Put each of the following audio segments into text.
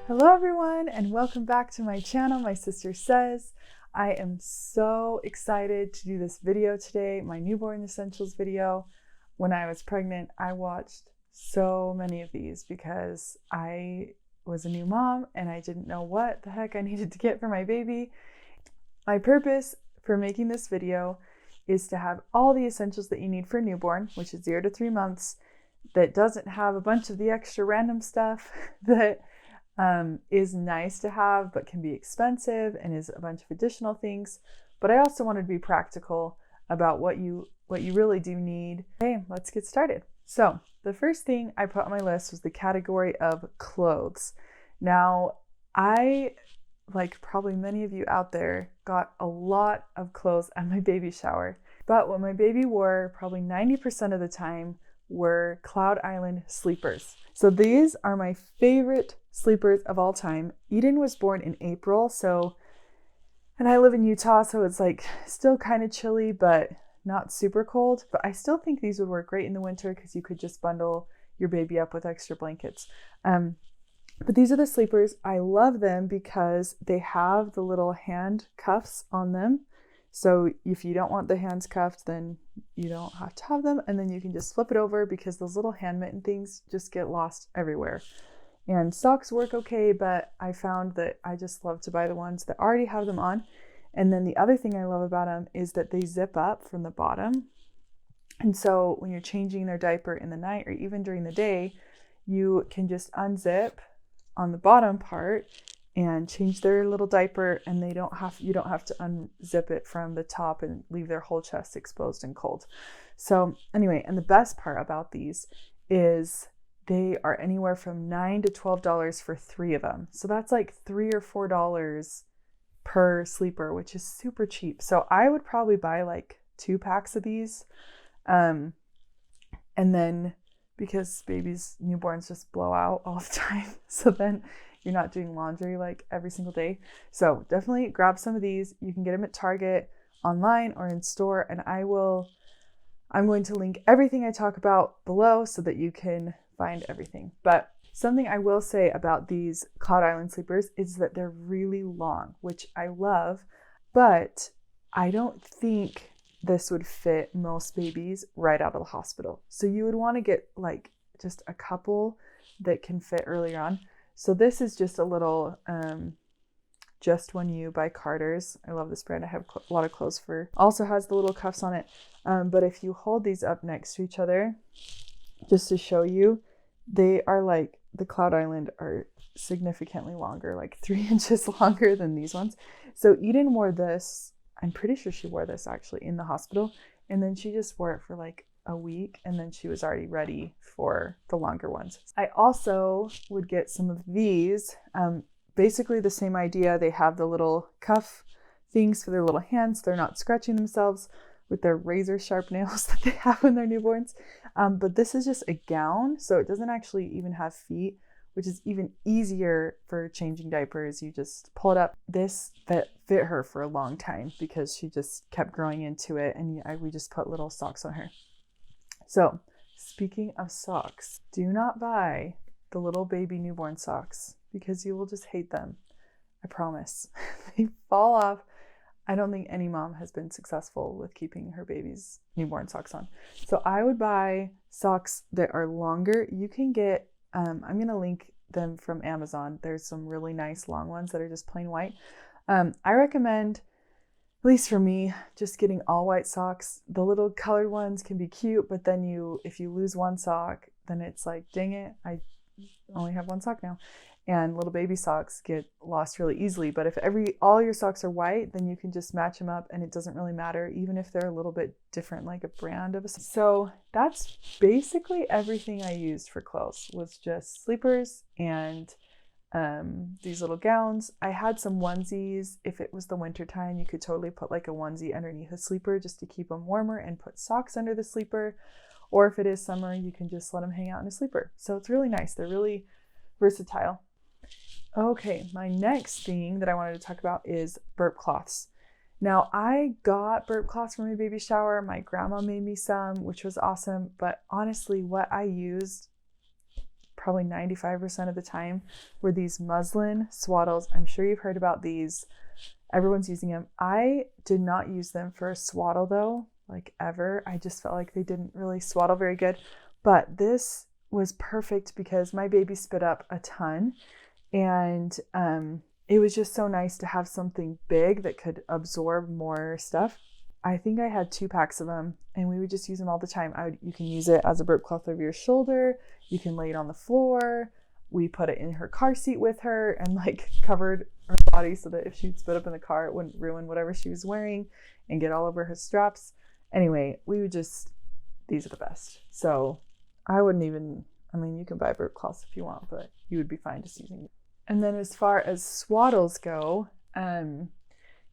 Hello everyone and welcome back to my channel, My Sister Says. I am so excited to do this video today, my newborn essentials video. When I was pregnant, I watched so many of these because I was a new mom and I didn't know what the heck I needed to get for my baby. My purpose for making this video is to have all the essentials that you need for a newborn, which is 0 to 3 months, that doesn't have a bunch of the extra random stuff that is nice to have but can be expensive and is a bunch of additional things. But I also wanted to be practical about what you really do need. Okay, let's get started. So the first thing I put on my list was the category of clothes. Now, I, like probably many of you out there, got a lot of clothes at my baby shower. But what my baby wore probably 90% of the time were Cloud Island sleepers. So these are my favorite sleepers of all time. Eden was born in April, and I live in Utah, so it's like still kind of chilly, but not super cold. But I still think these would work great in the winter because you could just bundle your baby up with extra blankets. But these are the sleepers. I love them because they have the little hand cuffs on them. So if you don't want the hands cuffed, then you don't have to have them. And then you can just flip it over because those little hand mitten things just get lost everywhere. And socks work okay, but I found that I just love to buy the ones that already have them on. And then the other thing I love about them is that they zip up from the bottom. And so when you're changing their diaper in the night or even during the day, you can just unzip on the bottom part and change their little diaper, and you don't have to unzip it from the top and leave their whole chest exposed and cold. So anyway, and the best part about these is they are anywhere from $9 to $12 for 3 of them. So that's like $3 or $4 per sleeper, which is super cheap. So I would probably buy like 2 packs of these. And then because newborns just blow out all the time. So then you're not doing laundry like every single day. So definitely grab some of these. You can get them at Target, online, or in store. And I'm going to link everything I talk about below so that you can find everything. But something I will say about these Cloud Island sleepers is that they're really long, which I love, but I don't think this would fit most babies right out of the hospital. So you would want to get like just a couple that can fit earlier on. So this is just a little Just One You by Carter's. I love this brand. I have a lot of clothes for. Also has the little cuffs on it. But if you hold these up next to each other, just to show you, they are like, the Cloud Island are significantly longer, like 3 inches longer than these ones. So Eden wore this, I'm pretty sure she wore this actually in the hospital. And then she just wore it for like a week, and then she was already ready for the longer ones. I also would get some of these, basically the same idea. They have the little cuff things for their little hands. They're not scratching themselves with their razor sharp nails that they have when they're newborns. But this is just a gown, so it doesn't actually even have feet, which is even easier for changing diapers. You just pull it up. This fit her for a long time because she just kept growing into it, and we just put little socks on her. So speaking of socks, do not buy the little baby newborn socks because you will just hate them. I promise. They fall off. I don't think any mom has been successful with keeping her baby's newborn socks on. So I would buy socks that are longer. You can get, I'm going to link them from Amazon. There's some really nice long ones that are just plain white. I recommend, at least for me, just getting all white socks. The little colored ones can be cute, but then if you lose one sock, then it's like, dang it, I only have one sock now. And little baby socks get lost really easily. But if all your socks are white, then you can just match them up and it doesn't really matter, even if they're a little bit different, like a brand of a. So that's basically everything I used for clothes, was just sleepers and these little gowns. I had some onesies. If it was the winter time, you could totally put like a onesie underneath a sleeper just to keep them warmer and put socks under the sleeper. Or if it is summer, you can just let them hang out in a sleeper. So it's really nice. They're really versatile. Okay, my next thing that I wanted to talk about is burp cloths. Now, I got burp cloths for my baby shower. My grandma made me some, which was awesome. But honestly, what I used probably 95% of the time, were these Muslin Swaddles. I'm sure you've heard about these. Everyone's using them. I did not use them for a swaddle though, like ever. I just felt like they didn't really swaddle very good. But this was perfect because my baby spit up a ton, and it was just so nice to have something big that could absorb more stuff. I think I had 2 packs of them, and we would just use them all the time. You can use it as a burp cloth over your shoulder. You can lay it on the floor. We put it in her car seat with her and like covered her body so that if she'd spit up in the car, it wouldn't ruin whatever she was wearing and get all over her straps. Anyway, these are the best. So I wouldn't even, you can buy burp cloths if you want, but you would be fine just using it. And then as far as swaddles go,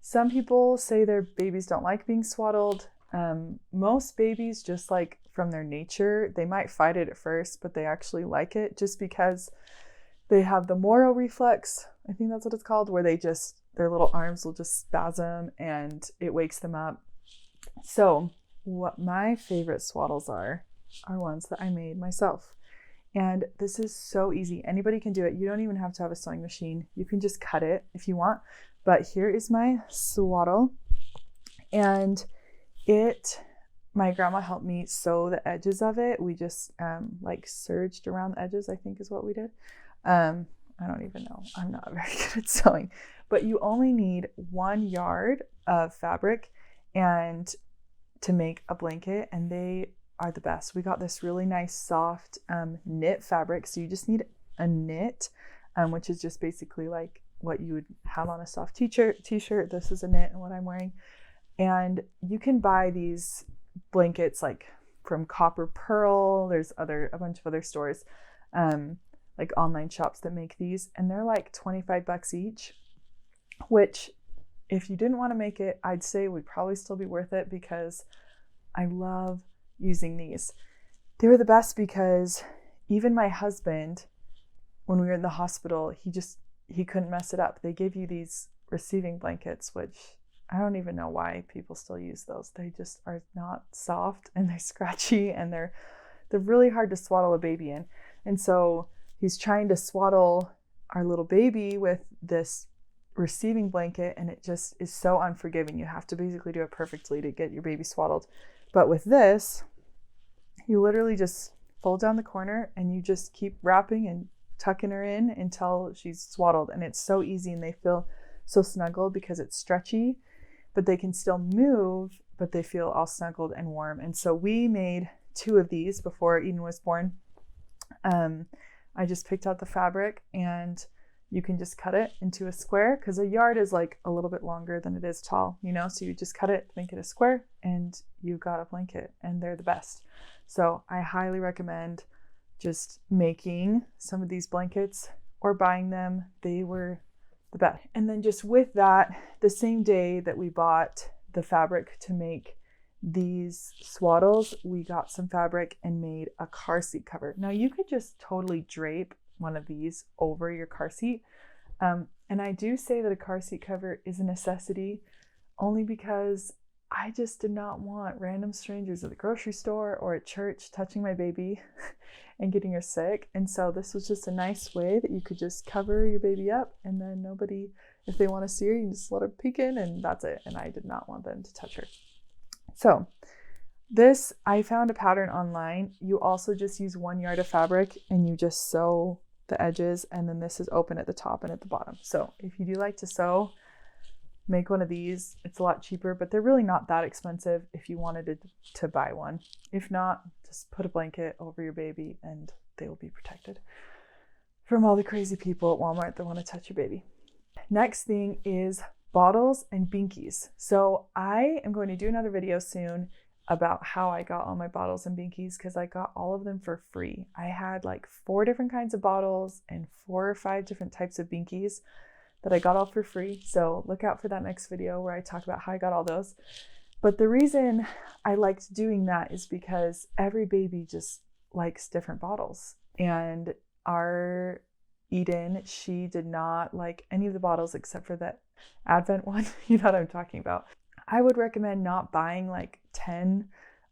some people say their babies don't like being swaddled. Most babies, just like from their nature, they might fight it at first, but they actually like it just because they have the Moro reflex. I think that's what it's called, where their little arms will just spasm and it wakes them up. So what my favorite swaddles are ones that I made myself. And this is so easy. Anybody can do it. You don't even have to have a sewing machine. You can just cut it if you want. But here is my swaddle, and my grandma helped me sew the edges of it. We just like serged around the edges, I think is what we did. I don't even know. I'm not very good at sewing, but you only need 1 yard of fabric and to make a blanket, and they are the best. We got this really nice soft knit fabric. So you just need a knit, which is just basically like what you would have on a soft t-shirt. This is a knit and what I'm wearing. And you can buy these blankets like from Copper Pearl. There's a bunch of other stores, like online shops that make these, and they're like $25 each, which if you didn't want to make it, I'd say would probably still be worth it because I love using these. They were the best because even my husband, when we were in the hospital, he couldn't mess it up. They give you these receiving blankets, which I don't even know why people still use those. They just are not soft, and they're scratchy, and they're really hard to swaddle a baby in. And so he's trying to swaddle our little baby with this receiving blanket, and it just is so unforgiving. You have to basically do it perfectly to get your baby swaddled. But with this, you literally just fold down the corner and you just keep wrapping and tucking her in until she's swaddled. And it's so easy, and they feel so snuggled because it's stretchy, but they can still move, but they feel all snuggled and warm. And so we made 2 of these before Eden was born. I just picked out the fabric, and you can just cut it into a square because a yard is like a little bit longer than it is tall, so you just cut it, make it a square, and you've got a blanket, and they're the best. So I highly recommend just making some of these blankets or buying them. They were the best. And then just with that, the same day that we bought the fabric to make these swaddles, we got some fabric and made a car seat cover. Now you could just totally drape one of these over your car seat. And I do say that a car seat cover is a necessity only because I just did not want random strangers at the grocery store or at church touching my baby and getting her sick. And so this was just a nice way that you could just cover your baby up, and then nobody, if they want to see her, you can just let her peek in, and that's it. And I did not want them to touch her. So this, I found a pattern online. You also just use 1 yard of fabric and you just sew the edges, and then this is open at the top and at the bottom. So if you do like to sew, make one of these. It's a lot cheaper, but they're really not that expensive if you wanted to buy one. If not, just put a blanket over your baby and they will be protected from all the crazy people at Walmart that want to touch your baby. Next thing is bottles and binkies. So I am going to do another video soon about how I got all my bottles and binkies because I got all of them for free. I had like 4 different kinds of bottles and 4 or 5 different types of binkies that I got all for free. So look out for that next video where I talk about how I got all those. But the reason I liked doing that is because every baby just likes different bottles. And our Eden, she did not like any of the bottles except for that Advent one. You know what I'm talking about. I would recommend not buying like 10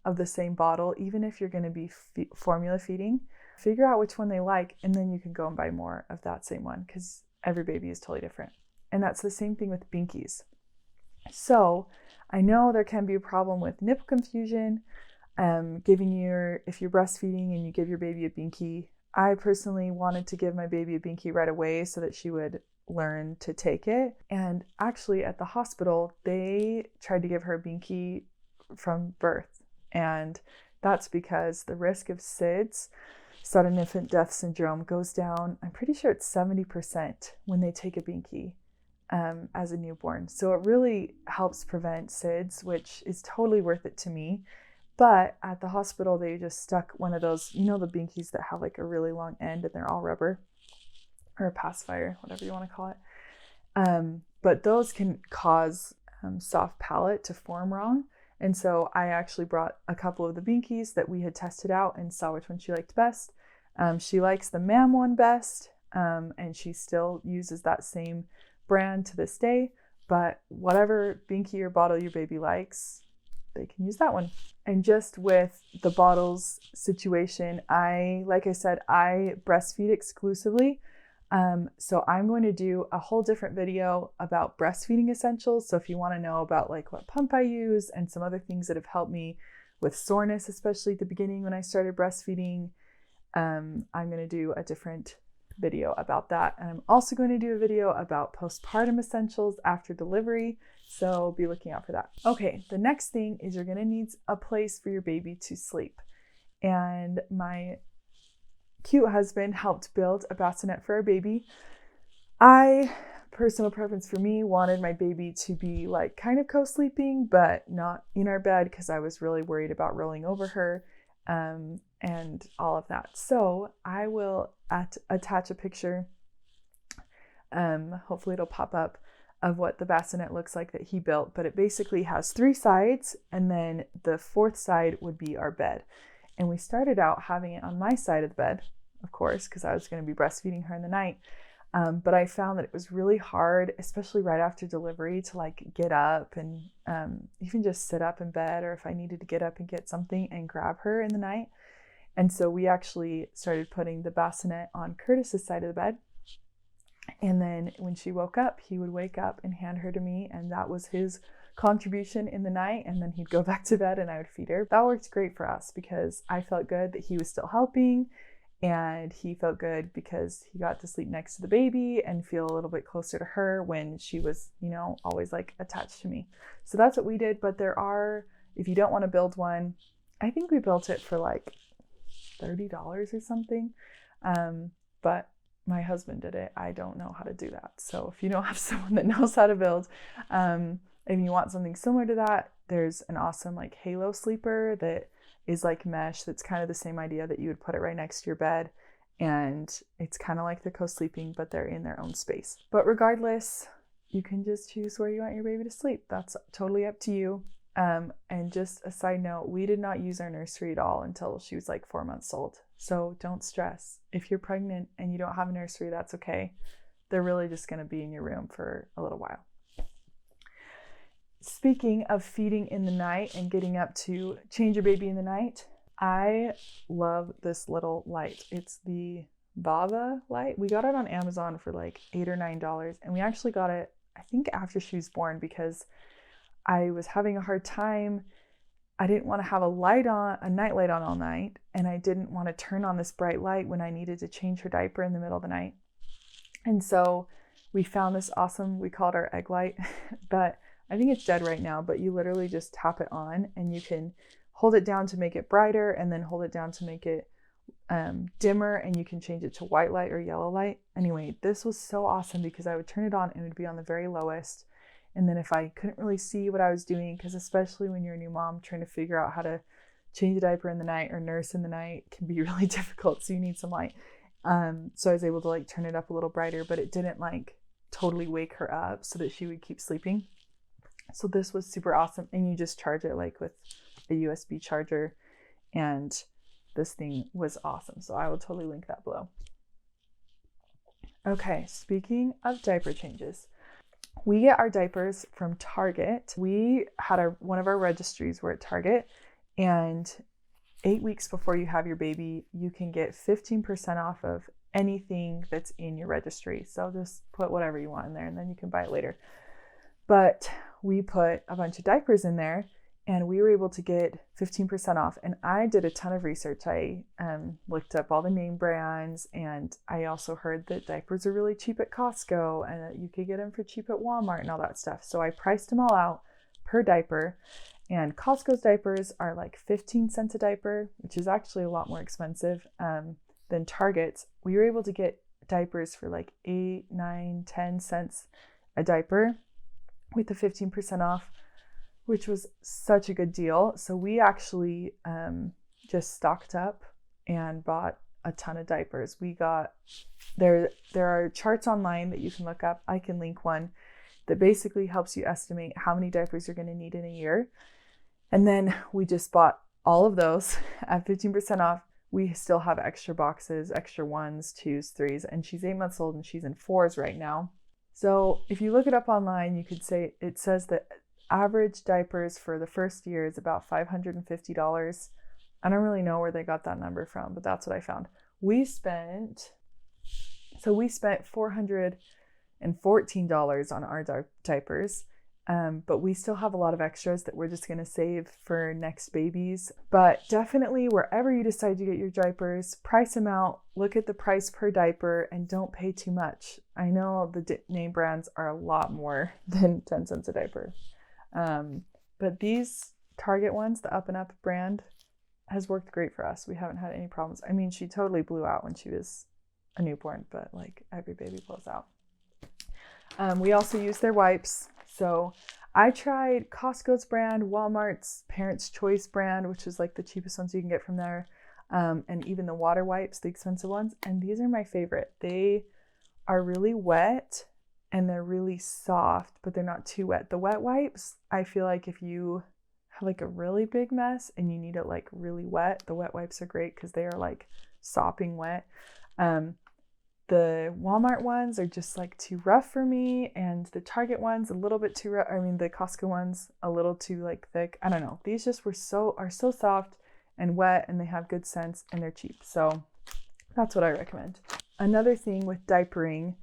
of the same bottle, even if you're going to be formula feeding. Figure out which one they like, and then you can go and buy more of that same one because every baby is totally different. And that's the same thing with Binkies. So I know there can be a problem with nipple confusion, if you're breastfeeding and you give your baby a Binky. I personally wanted to give my baby a Binky right away so that she would learn to take it. And actually at the hospital, they tried to give her a Binky from birth. And that's because the risk of SIDS, sudden infant death syndrome, goes down, I'm pretty sure it's 70% when they take a Binky as a newborn. So it really helps prevent SIDS, which is totally worth it to me. But at the hospital, they just stuck one of those, the Binkies that have like a really long end and they're all rubber, or a pacifier, whatever you want to call it. But those can cause soft palate to form wrong. And so I actually brought a couple of the Binkies that we had tested out and saw which one she liked best. She likes the Mam one best, and she still uses that same brand to this day. But whatever Binky or bottle your baby likes, they can use that one. And just with the bottles situation, like I said, I breastfeed exclusively. So I'm going to do a whole different video about breastfeeding essentials. So if you want to know about like what pump I use and some other things that have helped me with soreness, especially at the beginning when I started breastfeeding, I'm going to do a different video about that. And I'm also going to do a video about postpartum essentials after delivery. So be looking out for that. Okay, the next thing is you're going to need a place for your baby to sleep. And my cute husband helped build a bassinet for our baby. Personal preference for me, wanted my baby to be like kind of co-sleeping, but not in our bed because I was really worried about rolling over her and all of that. So I will attach a picture. Hopefully it'll pop up of what the bassinet looks like that he built, but it basically has 3 sides, and then the 4th side would be our bed. And we started out having it on my side of the bed, of course, because I was going to be breastfeeding her in the night. But I found that it was really hard, especially right after delivery, to like get up and even just sit up in bed, or if I needed to get up and get something and grab her in the night. And so we actually started putting the bassinet on Curtis's side of the bed. And then when she woke up, he would wake up and hand her to me, and that was his contribution in the night. And then he'd go back to bed and I would feed her. That worked great for us because I felt good that he was still helping, and he felt good because he got to sleep next to the baby and feel a little bit closer to her when she was, always like attached to me. So that's what we did. But if you don't want to build one, I think we built it for like $30 or something. But my husband did it. I don't know how to do that. So if you don't have someone that knows how to build, and you want something similar to that, there's an awesome like halo sleeper that is like mesh. That's kind of the same idea, that you would put it right next to your bed, and it's kind of like they're co-sleeping, but they're in their own space. But regardless, you can just choose where you want your baby to sleep. That's totally up to you. And just a side note, we did not use our nursery at all until she was like 4 months old. So don't stress. If you're pregnant and you don't have a nursery, that's okay. They're really just going to be in your room for a little while. Speaking of feeding in the night and getting up to change your baby in the night, I love this little light. It's the Vava light. We got it on Amazon for like $8 or $9, and we actually got it, I think, after she was born because I was having a hard time. I didn't want to have a night light on all night, and I didn't want to turn on this bright light when I needed to change her diaper in the middle of the night. And so we found this awesome, we call it our egg light, but I think it's dead right now, but you literally just tap it on and you can hold it down to make it brighter and then hold it down to make it dimmer, and you can change it to white light or yellow light. Anyway, this was so awesome because I would turn it on and it would be on the very lowest. And then if I couldn't really see what I was doing, because especially when you're a new mom, trying to figure out how to change a diaper in the night or nurse in the night can be really difficult. So you need some light. So I was able to like turn it up a little brighter, but it didn't like totally wake her up so that she would keep sleeping. So this was super awesome. And you just charge it like with a USB charger, and this thing was awesome. So I will totally link that below. Okay, speaking of diaper changes, we get our diapers from Target. We had one of our registries were at Target, and 8 weeks before you have your baby, you can get 15% off of anything that's in your registry. So just put whatever you want in there and then you can buy it later. But we put a bunch of diapers in there and we were able to get 15% off. And I did a ton of research. I looked up all the name brands, and I also heard that diapers are really cheap at Costco and that you could get them for cheap at Walmart and all that stuff. So I priced them all out per diaper. And Costco's diapers are like 15 cents a diaper, which is actually a lot more expensive than Target's. We were able to get diapers for like 8, 9, 10 cents a diaper with the 15% off, which was such a good deal. So we actually just stocked up and bought a ton of diapers. We got, there are charts online that you can look up. I can link one that basically helps you estimate how many diapers you're going to need in a year. And then we just bought all of those at 15% off. We still have extra boxes, extra 1s, 2s, 3s, and she's 8 months old and she's in 4s right now. So if you look it up online, you could say it says that average diapers for the first year is about $550. I don't really know where they got that number from, but that's what I found. We spent $414 on our diapers. But we still have a lot of extras that we're just going to save for next babies. But definitely wherever you decide to get your diapers, price them out, look at the price per diaper, and don't pay too much. I know the name brands are a lot more than 10 cents a diaper. But these Target ones, the Up and Up brand, has worked great for us. We haven't had any problems. I mean, she totally blew out when she was a newborn, but like every baby blows out. We also use their wipes. So I tried Costco's brand, Walmart's Parents' Choice brand, which is like the cheapest ones you can get from there, and even the water wipes, the expensive ones. And these are my favorite. They are really wet and they're really soft, but they're not too wet. The wet wipes, I feel like if you have like a really big mess and you need it like really wet, the wet wipes are great because they are like sopping wet. The Walmart ones are just like too rough for me, and the Target ones a little bit too rough. I mean, the Costco ones a little too like thick. I don't know. These just are so soft and wet, and they have good scents and they're cheap. So that's what I recommend. Another thing with diapering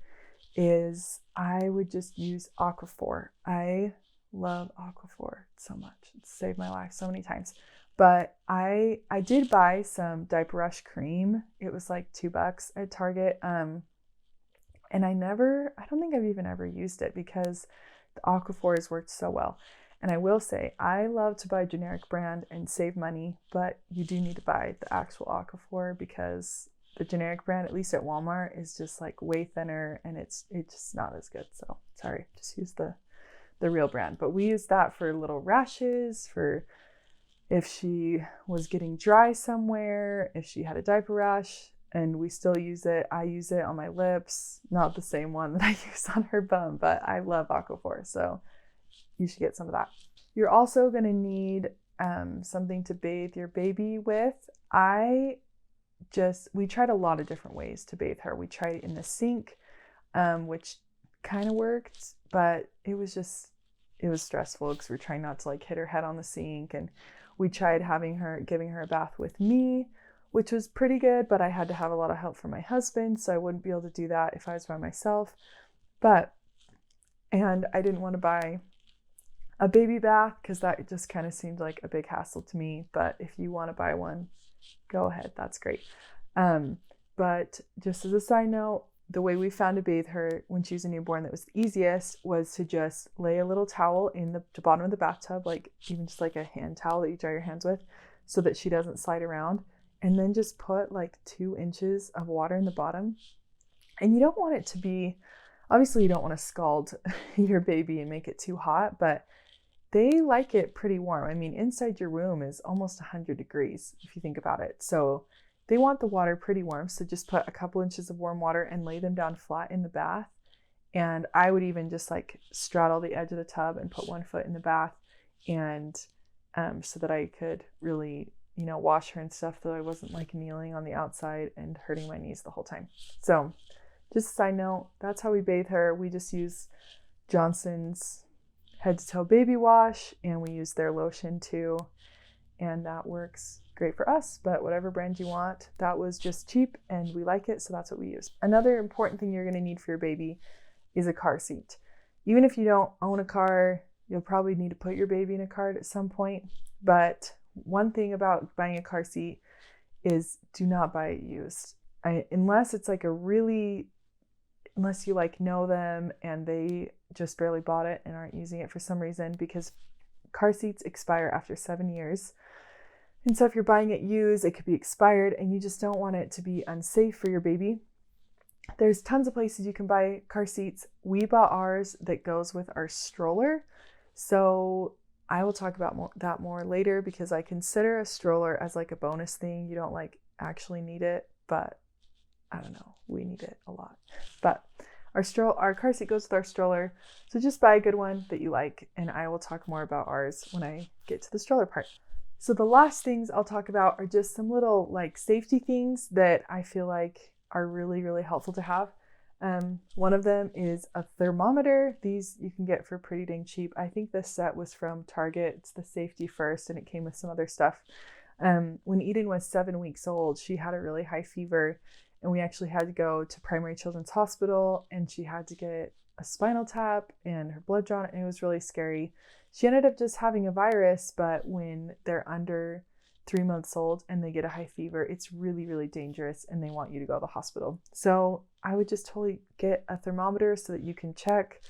is I would just use Aquaphor. I love Aquaphor so much. It's saved my life so many times. But I did buy some Diaper Rush cream. It was like $2 at Target. And I don't think I've even ever used it because the Aquaphor has worked so well. And I will say, I love to buy generic brand and save money, but you do need to buy the actual Aquaphor because the generic brand, at least at Walmart, is just like way thinner and it's just not as good. So sorry, just use the real brand. But we use that for little rashes, for if she was getting dry somewhere, if she had a diaper rash, and we still use it. I use it on my lips, not the same one that I use on her bum, but I love Aquaphor, so you should get some of that. You're also going to need something to bathe your baby with. We tried a lot of different ways to bathe her. We tried it in the sink, which kind of worked, but it was stressful because we're trying not to like hit her head on the sink. And we tried giving her a bath with me, which was pretty good, but I had to have a lot of help from my husband, so I wouldn't be able to do that if I was by myself. And I didn't want to buy a baby bath because that just kind of seemed like a big hassle to me. But if you want to buy one, go ahead, that's great. But just as a side note, the way we found to bathe her when she was a newborn that was the easiest was to just lay a little towel in the bottom of the bathtub, like even just like a hand towel that you dry your hands with so that she doesn't slide around, and then just put like 2 inches of water in the bottom. And you don't want it to be, obviously you don't want to scald your baby and make it too hot, but they like it pretty warm. I mean, inside your room is almost 100 degrees if you think about it. So they want the water pretty warm, so just put a couple inches of warm water and lay them down flat in the bath. And I would even just like straddle the edge of the tub and put one foot in the bath, and so that I could really, wash her and stuff, though I wasn't like kneeling on the outside and hurting my knees the whole time. So just a side note, that's how we bathe her. We just use Johnson's head to toe baby wash, and we use their lotion too, and that works great for us, but whatever brand you want. That was just cheap and we like it, so that's what we use. Another important thing you're going to need for your baby is a car seat. Even if you don't own a car, you'll probably need to put your baby in a car at some point. But one thing about buying a car seat is do not buy it used. Unless it's like unless you like know them and they just barely bought it and aren't using it for some reason, because car seats expire after 7 years. And so if you're buying it used, it could be expired and you just don't want it to be unsafe for your baby. There's tons of places you can buy car seats. We bought ours that goes with our stroller. So I will talk about that more later, because I consider a stroller as like a bonus thing. You don't like actually need it, but I don't know, we need it a lot. But our car seat goes with our stroller. So just buy a good one that you like, and I will talk more about ours when I get to the stroller part. So the last things I'll talk about are just some little like safety things that I feel like are really, really helpful to have. One of them is a thermometer. These you can get for pretty dang cheap. I think this set was from Target. It's the Safety First, and it came with some other stuff. When Eden was 7 weeks old, she had a really high fever, and we actually had to go to Primary Children's Hospital, and she had to get a spinal tap and her blood drawn, and it was really scary. She ended up just having a virus, but when they're under 3 months old and they get a high fever, it's really, really dangerous and they want you to go to the hospital. So I would just totally get a thermometer so that you can check,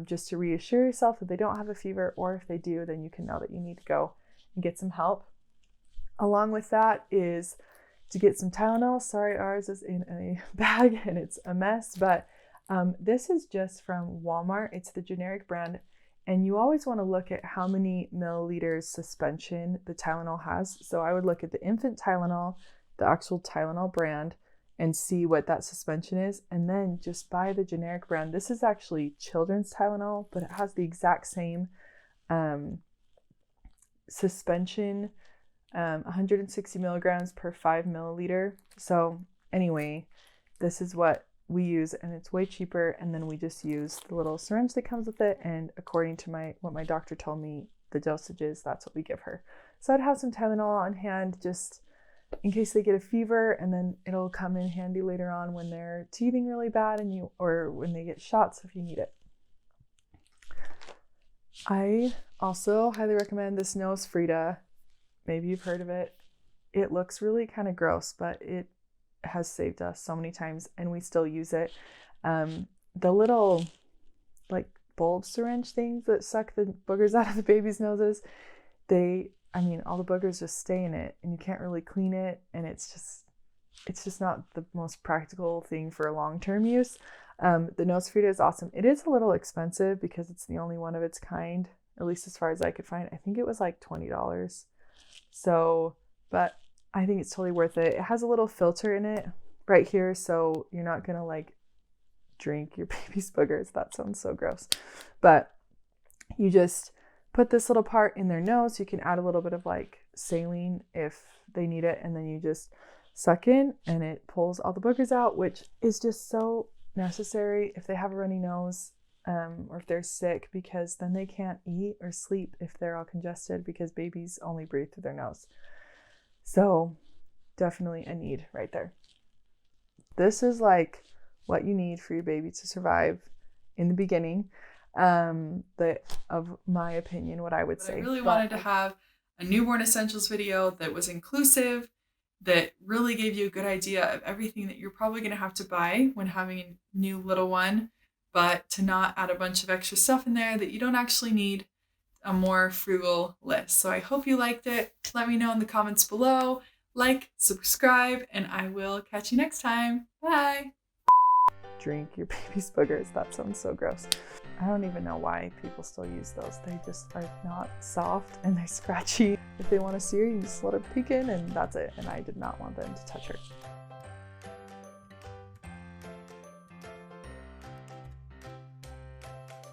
just to reassure yourself that they don't have a fever, or if they do, then you can know that you need to go and get some help. Along with that is to get some Tylenol. Sorry, ours is in a bag and it's a mess, but this is just from Walmart. It's the generic brand. And you always want to look at how many milliliters suspension the Tylenol has. So I would look at the infant Tylenol, the actual Tylenol brand, and see what that suspension is. And then just buy the generic brand. This is actually children's Tylenol, but it has the exact same suspension, 160 milligrams per 5 milliliter. So anyway, this is what we use, and it's way cheaper. And then we just use the little syringe that comes with it, and according to what my doctor told me the dosage is, that's what we give her. So I'd have some Tylenol on hand just in case they get a fever, and then it'll come in handy later on when they're teething really bad or when they get shots if you need it. I also highly recommend this nose Frida. Maybe you've heard of it. It looks really kind of gross, but it has saved us so many times and we still use it. The little like bulb syringe things that suck the boogers out of the baby's noses, all the boogers just stay in it and you can't really clean it, and it's just not the most practical thing for long-term use. The nose Frida is awesome. It is a little expensive because it's the only one of its kind, at least as far as I could find. I think it was like $20. So, but I think it's totally worth it. It has a little filter in it right here, so you're not gonna like drink your baby's boogers. That sounds so gross. But you just put this little part in their nose. You can add a little bit of like saline if they need it, and then you just suck in and it pulls all the boogers out, which is just so necessary if they have a runny nose, or if they're sick, because then they can't eat or sleep if they're all congested, because babies only breathe through their nose. So definitely a need right there. This is like what you need for your baby to survive in the beginning, of my opinion, what I would say. I really wanted to have a newborn essentials video that was inclusive, that really gave you a good idea of everything that you're probably going to have to buy when having a new little one, but to not add a bunch of extra stuff in there that you don't actually need. A more frugal list. So I hope you liked it. Let me know in the comments below. Like, subscribe, and I will catch you next time. Bye. Drink your baby's boogers. That sounds so gross. I don't even know why people still use those. They just are not soft and they're scratchy. If they want to see her, you just let her peek in and that's it. And I did not want them to touch her.